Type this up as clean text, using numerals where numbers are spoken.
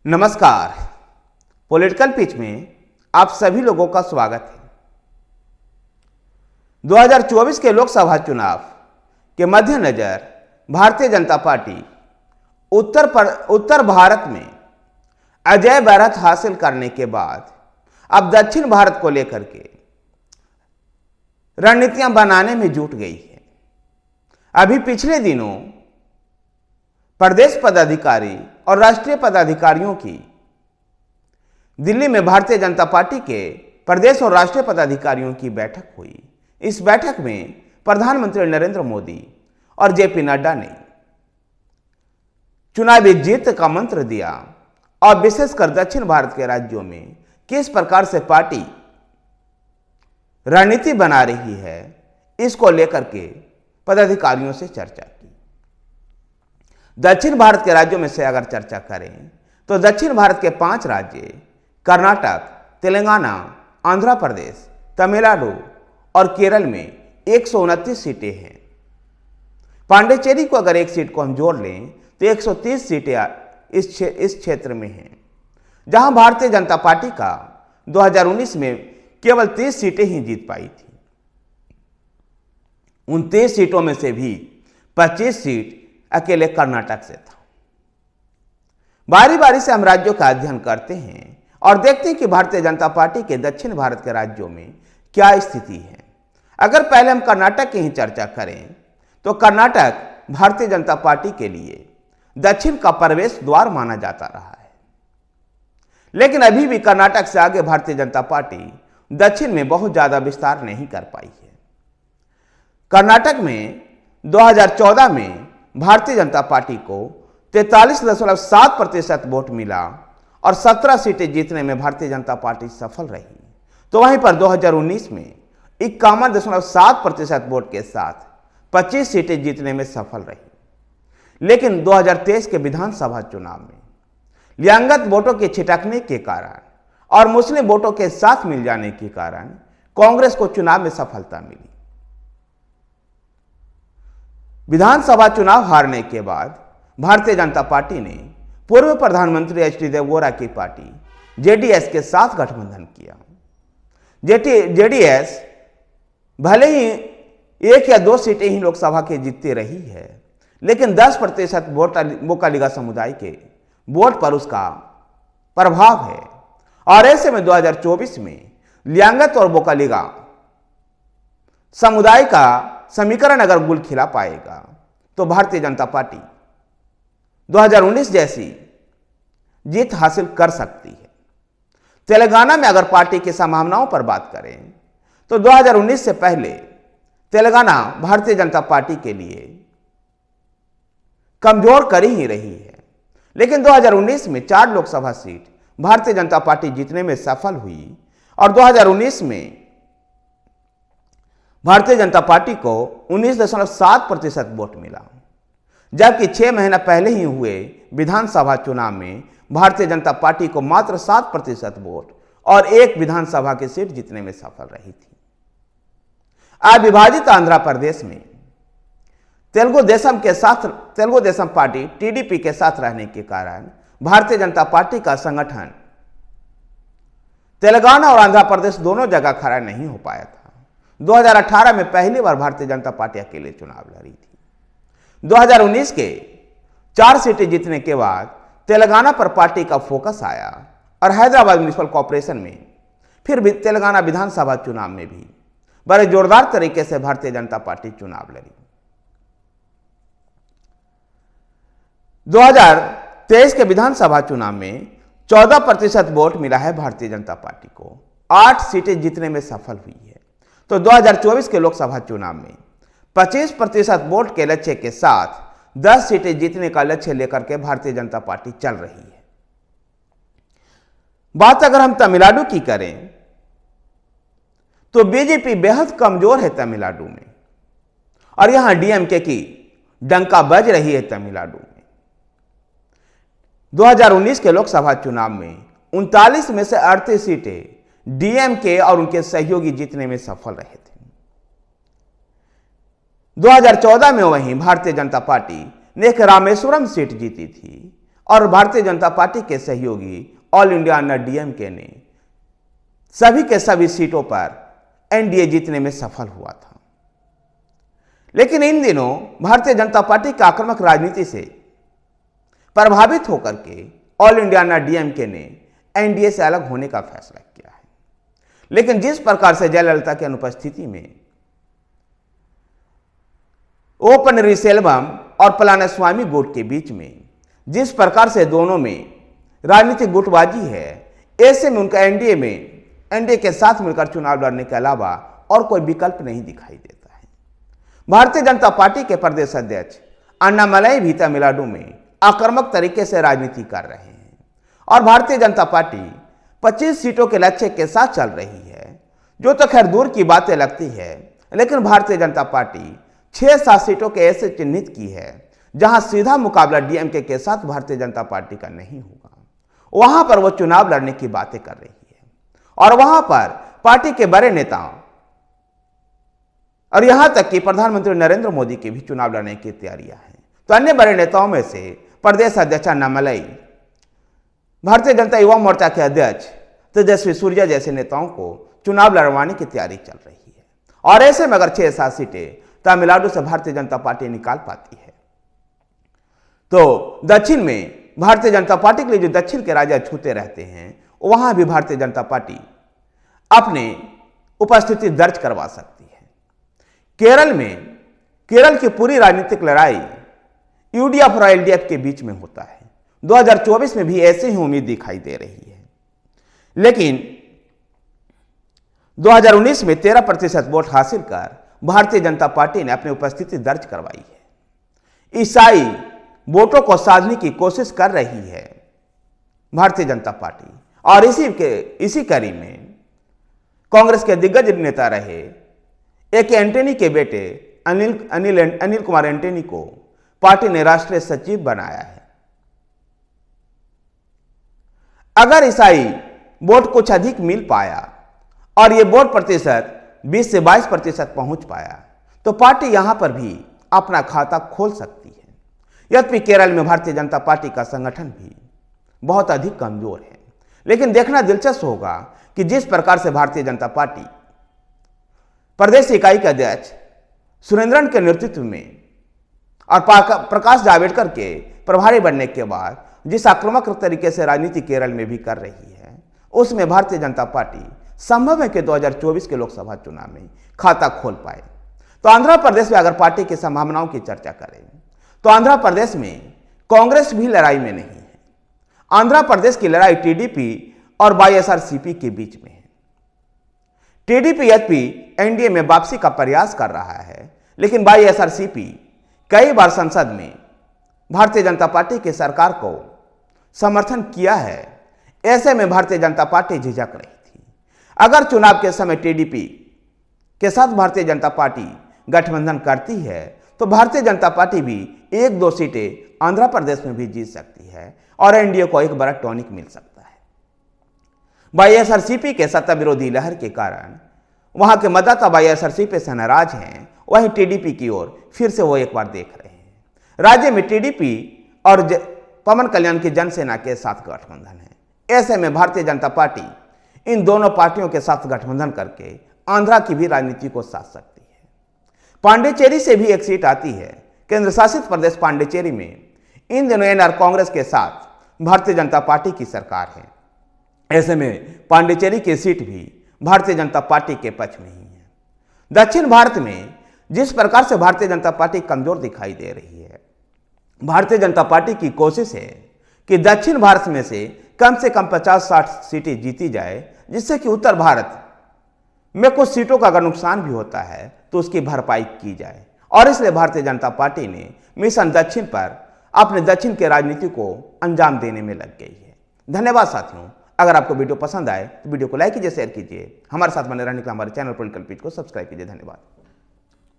नमस्कार। Political pitch में आप सभी लोगों का स्वागत है। 2024 के लोकसभा चुनाव के मद्देनजर भारतीय जनता पार्टी उत्तर भारत में अजय बढ़त हासिल करने के बाद अब दक्षिण भारत को लेकर के रणनीतियां बनाने में जुट गई है। अभी पिछले दिनों प्रदेश पदाधिकारी और राष्ट्रीय पदाधिकारियों की दिल्ली में भारतीय जनता पार्टी के प्रदेश और राष्ट्रीय पदाधिकारियों की बैठक हुई। इस बैठक में प्रधानमंत्री नरेंद्र मोदी और जेपी नड्डा ने चुनावी जीत का मंत्र दिया और विशेषकर दक्षिण भारत के राज्यों में किस प्रकार से पार्टी रणनीति बना रही है, इसको लेकर के पदाधिकारियों से चर्चा की। दक्षिण भारत के राज्यों में से अगर चर्चा करें तो दक्षिण भारत के 5 राज्य कर्नाटक, तेलंगाना, आंध्र प्रदेश, तमिलनाडु और केरल में 129 सीटें हैं। पांडिचेरी को अगर एक सीट को हम जोड़ लें तो 130 सीटें इस क्षेत्र में हैं, जहां भारतीय जनता पार्टी का 2019 में केवल 30 सीटें ही जीत पाई थी। उन 30 सीटों में से भी 25 सीट अकेले कर्नाटक से था। बारी बारी से हम राज्यों का अध्ययन करते हैं और देखते हैं कि भारतीय जनता पार्टी के दक्षिण भारत के राज्यों में क्या स्थिति है। अगर पहले हम कर्नाटक की ही चर्चा करें तो कर्नाटक भारतीय जनता पार्टी के लिए दक्षिण का प्रवेश द्वार माना जाता रहा है, लेकिन अभी भी कर्नाटक से आगे भारतीय जनता पार्टी दक्षिण में बहुत ज्यादा विस्तार नहीं कर पाई है। कर्नाटक में 2014 में भारतीय जनता पार्टी को 43.7% वोट मिला और 17 सीटें जीतने में भारतीय जनता पार्टी सफल रही। तो वहीं पर 2019 में 51.7% वोट के साथ 25 सीटें जीतने में सफल रही। लेकिन 2023 के विधानसभा चुनाव में लियांगत वोटों के छिटकने के कारण और मुस्लिम वोटों के साथ मिल जाने के कारण कांग्रेस को चुनाव में सफलता मिली। विधानसभा चुनाव हारने के बाद भारतीय जनता पार्टी ने पूर्व प्रधानमंत्री एचडी देवगौड़ा की पार्टी जेडीएस के साथ गठबंधन किया। जेडीएस भले ही 1 या 2 सीटें ही लोकसभा के जीतती रही है, लेकिन 10% वोट बोकालिगा समुदाय के वोट पर उसका प्रभाव है और ऐसे में 2024 में लियांगत और बोकालिगा समुदाय का समीकरण अगर गुल खिला पाएगा तो भारतीय जनता पार्टी 2019 जैसी जीत हासिल कर सकती है। तेलंगाना में अगर पार्टी की संभावनाओं पर बात करें तो 2019 से पहले तेलंगाना भारतीय जनता पार्टी के लिए कमजोर कर ही रही है, लेकिन 2019 में 4 लोकसभा सीट भारतीय जनता पार्टी जीतने में सफल हुई और 2019 में भारतीय जनता पार्टी को 19.7% वोट मिला, जबकि 6 महीना पहले ही हुए विधानसभा चुनाव में भारतीय जनता पार्टी को मात्र 7% वोट और 1 विधानसभा की सीट जीतने में सफल रही थी। अविभाजित आंध्र प्रदेश में तेलुगु देशम पार्टी टीडीपी के साथ रहने के कारण भारतीय जनता पार्टी का संगठन तेलंगाना और आंध्र प्रदेश दोनों जगह खड़ा नहीं हो पाया था। 2018 में पहली बार भारतीय जनता पार्टी अकेले चुनाव लड़ी थी। 2019 के 4 सीटें जीतने के बाद तेलंगाना पर पार्टी का फोकस आया और हैदराबाद म्युनिसिपल कॉर्पोरेशन में फिर भी तेलंगाना विधानसभा चुनाव में भी बड़े जोरदार तरीके से भारतीय जनता पार्टी चुनाव लड़ी। 2023 के विधानसभा चुनाव में 14% वोट मिला है भारतीय जनता पार्टी को, 8 सीटें जीतने में सफल हुई है। तो 2024 के लोकसभा चुनाव में 25% वोट के लक्ष्य के साथ 10 सीटें जीतने का लक्ष्य लेकर के भारतीय जनता पार्टी चल रही है। बात अगर हम तमिलनाडु की करें तो बीजेपी बेहद कमजोर है तमिलनाडु में और यहां डीएमके की डंका बज रही है तमिलनाडु में। 2019 के लोकसभा चुनाव में 39 में से 38 सीटें डीएमके और उनके सहयोगी जीतने में सफल रहे थे। 2014 में वहीं भारतीय जनता पार्टी ने एक रामेश्वरम सीट जीती थी और भारतीय जनता पार्टी के सहयोगी ऑल इंडिया अन्ना डीएमके ने सभी के सभी सीटों पर एनडीए जीतने में सफल हुआ था। लेकिन इन दिनों भारतीय जनता पार्टी की आक्रामक राजनीति से प्रभावित होकर के ऑल इंडिया अन्ना डीएमके ने एनडीए से अलग होने का फैसला किया है। लेकिन जिस प्रकार से जयललिता की अनुपस्थिति में ओ पन्नीरसेल्वम और पलानीस्वामी गुट के बीच में जिस प्रकार से दोनों में राजनीतिक गुटबाजी है, ऐसे में उनका एनडीए के साथ मिलकर चुनाव लड़ने के अलावा और कोई विकल्प नहीं दिखाई देता है। भारतीय जनता पार्टी के प्रदेश अध्यक्ष अन्नामलाई भी तमिलनाडु में आक्रामक तरीके से राजनीति कर रहे हैं और भारतीय जनता पार्टी 25 सीटों के लक्ष्य के साथ चल रही है, जो तो खैर दूर की बातें लगती है। लेकिन भारतीय जनता पार्टी 6-7 सीटों के ऐसे चिन्हित की है जहां सीधा मुकाबला डीएमके के साथ भारतीय जनता पार्टी का नहीं होगा। वहां पर वो चुनाव लड़ने की बातें कर रही है और वहां पर पार्टी के बड़े नेताओं और यहां तक कि प्रधानमंत्री नरेंद्र मोदी की भी चुनाव लड़ने की तैयारियां हैं। तो अन्य बड़े नेताओं में से प्रदेश अध्यक्ष अन्नामलाई, भारतीय जनता युवा मोर्चा के अध्यक्ष तेजस्वी सूर्या जैसे नेताओं को चुनाव लड़वाने की तैयारी चल रही है। और ऐसे में अगर 6-7 सीटें तमिलनाडु से भारतीय जनता पार्टी निकाल पाती है तो दक्षिण में भारतीय जनता पार्टी के लिए जो दक्षिण के राज्य छूते रहते हैं, वहां भी भारतीय जनता पार्टी अपनी उपस्थिति दर्ज करवा सकती है। केरल की पूरी राजनीतिक लड़ाई यूडीएफ और एलडीएफ के बीच में होता है। 2024 में भी ऐसे ही उम्मीद दिखाई दे रही है। लेकिन 2019 में 13% वोट हासिल कर भारतीय जनता पार्टी ने अपनी उपस्थिति दर्ज करवाई है। ईसाई वोटों को साधने की कोशिश कर रही है भारतीय जनता पार्टी और इसी कड़ी में कांग्रेस के दिग्गज नेता रहे ए.के. एंटनी के बेटे अनिल कुमार एंटनी को पार्टी ने राष्ट्रीय सचिव बनाया है। अगर ईसाई वोट कुछ अधिक मिल पाया और यह वोट प्रतिशत 20 से 22% पहुंच पाया तो पार्टी यहां पर भी अपना खाता खोल सकती है। यद्यपि केरल में भारतीय जनता पार्टी का संगठन भी बहुत अधिक कमजोर है। लेकिन देखना दिलचस्प होगा कि जिस प्रकार से भारतीय जनता पार्टी प्रदेश इकाई के अध्यक्ष सुरेंद्रन के नेतृत्व में और प्रकाश जावड़ेकर के प्रभारी बनने के बाद जिस आक्रामक तरीके से राजनीति केरल में भी कर रही है, उसमें भारतीय जनता पार्टी संभव है कि 2024 के लोकसभा चुनाव में खाता खोल पाए। तो आंध्र प्रदेश में अगर पार्टी की संभावनाओं की चर्चा करें तो आंध्र प्रदेश में कांग्रेस भी लड़ाई में नहीं है। आंध्र प्रदेश की लड़ाई टीडीपी और वाईएसआरसीपी के बीच में है। टीडीपी यद्यपि एनडीए में वापसी का प्रयास कर रहा है, लेकिन वाईएसआरसीपी कई बार संसद में भारतीय जनता पार्टी की सरकार को समर्थन किया है। ऐसे में भारतीय जनता पार्टी झिझक रही थी। अगर चुनाव के समय टीडीपी के साथ भारतीय जनता पार्टी गठबंधन करती है तो भारतीय जनता पार्टी भी 1-2 सीटें आंध्र प्रदेश में भी जीत सकती है और एनडीए को एक बड़ा टॉनिक मिल सकता है। वाईएसआरसीपी के सत्ता विरोधी लहर के कारण वहां के मतदाता वाईएसआरसीपी से नाराज हैं, वहीं टीडीपी की ओर फिर से वो एक बार देख रहे हैं। राज्य में टीडीपी और पवन कल्याण की जनसेना के साथ गठबंधन है। ऐसे में भारतीय जनता पार्टी इन दोनों पार्टियों के साथ गठबंधन करके आंध्रा की भी राजनीति को साध सकती है। पांडिचेरी से भी एक सीट आती है। केंद्र शासित प्रदेश पांडिचेरी में इन दिनों एनआर कांग्रेस के साथ भारतीय जनता पार्टी की सरकार है। ऐसे में पांडिचेरी की सीट भी भारतीय जनता पार्टी के पक्ष में ही है। दक्षिण भारत में जिस प्रकार से भारतीय जनता पार्टी कमजोर दिखाई दे रही है, भारतीय जनता पार्टी की कोशिश है कि दक्षिण भारत में से कम 50-60 सीटें जीती जाए, जिससे कि उत्तर भारत में कुछ सीटों का अगर नुकसान भी होता है तो उसकी भरपाई की जाए। और इसलिए भारतीय जनता पार्टी ने मिशन दक्षिण पर अपने दक्षिण के राजनीति को अंजाम देने में लग गई है। धन्यवाद साथियों। अगर आपको वीडियो पसंद आए तो वीडियो को लाइक कीजिए, शेयर कीजिए। हमारे साथ बने रहने के लिए हमारे चैनल पॉलिटिकल पिच को सब्सक्राइब कीजिए। धन्यवाद।